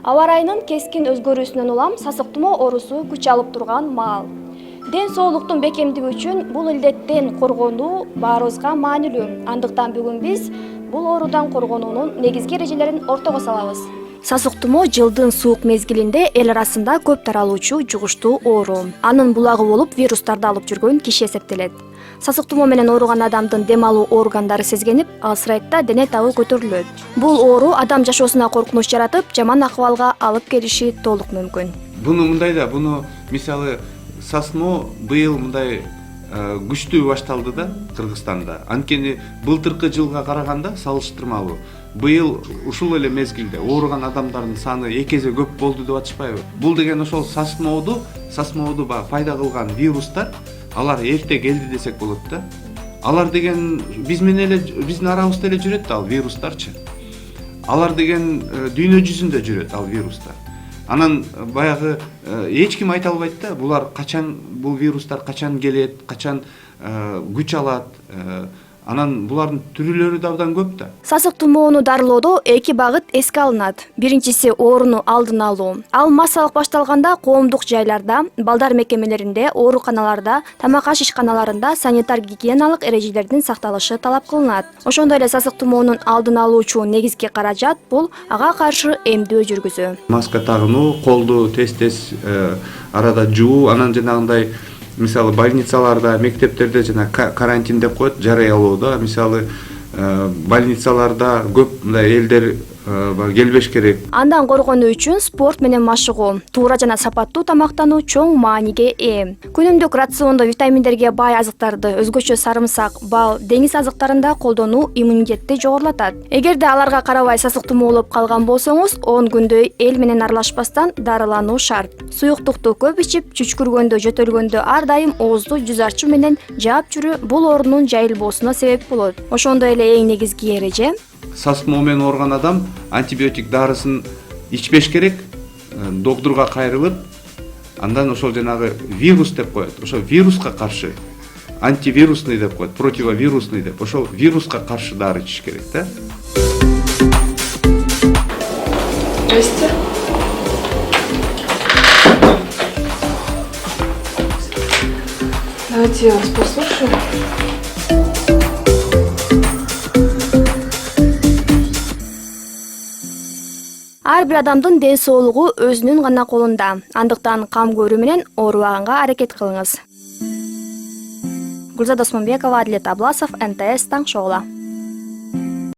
Аба ырайынын кескин өзгөрүүсүнөн улам сасык тумоо оорусу күч алып турган маал. Ден соолуктун бекемдиги үчүн бул илдеттен коргонуу баарыбызга маанилүү. Андыктан бүгүн биз бул оорудан коргонуунун негизги эрежелерин ортого салабыз. Сасык тумоо жылдын суук мезгилинде эл арасында көп таралуучу жугуштуу оору. Анын булагы болуп вирустарды алып жүргөн киши эсептелет. Сасык тумоо менен ооруган адамдын дем алуу органдары сезгенип, алсырайтта дене табы көтөрүлөт. Бул оору адам жашоосуна коркунуч жаратып, жаман акыбалга алып келиши толук мүмкүн. Буну мисалы сасмо быйыл мындай күчтүү башталды да Кыргызстанда. Анткени былтыркы жылга караганда салыштырмалуу быйыл ушул эле мезгилде ооруган адамдардын саны 2 эсе көп болду деп атышпайбы? Бул деген ошол сасмооду пайда кылган вирустар, алар эрте келди десек болот да. Алар деген биздин арабызда эле жүрөт да ал вирустарчы. Алар деген дүйнө жүзүндө жүрөт ал вирустар. Анан баягы эч ким айта албайт да, бул вирустар качан келет, качан күч алат. Анан булардын түрлөрү да абдан көп да. Сасык тумоону дарылоодо 2 багыт эске алынат. Биринчиси ооруну алдын алуу. Ал массалык башталганда коомдук жайларда, балдар мекемелеринде, ооруканаларда, тамак аш ишканаларында санитар гигиеналык эрежелердин сакталышы талап кылынат. Ошондой эле сасык тумоонун алдын алуучу негизги каражат бул ага каршы эмдөө жүргүзүү. Маска тагынуу, колду тез арада жуу, анан жанагындай мисалы больницаларда, мектептерде жана карантин деп коет, жарыялоодо, мисалы больницаларда көп мындай элдер келбеш керек. Андан коргонуу үчүн спорт менен машыгуу, туура жана сапаттуу тамактануу чоң мааниге ээ. Күнүмдүк рациондо витаминдерге бай азыктарды, өзгөчө сарымсак, бал, деңиз азыктарында колдонуу иммунитетти жогорулатат. Эгерде аларга карабай сасык тумоолоп калган болсоңуз, 10 күндөй эл менен аралашпастан дарылануу шарт. Суюктукту көп ичип, чүчкүргөндө, жөтөлгөндө ар дайым оозду жүз арчуу менен жаап жүрүү бул оорунун жайылбоосуна себеп болот. Ошондой эле эң негизги эреже сасмо менен ооруган адам антибиотик дарысын ичпеш керек, доктурга кайрылып, андан ошол жанагы вирус деп коет. Ошол вируска каршы антивирусный деп коет, противовирусный деп. Ошол вируска каршы дары ичиш керек да. Здрасте. Давайте я вас послушаю. Ар бир адамдын ден соолугу өзүнүн гана колунда. Андыктан кам көрүү менен оорубаганга аракет кылыңыз. Гүлзада Осмонбекова, Адилет Абласов, НТС Таң шоула.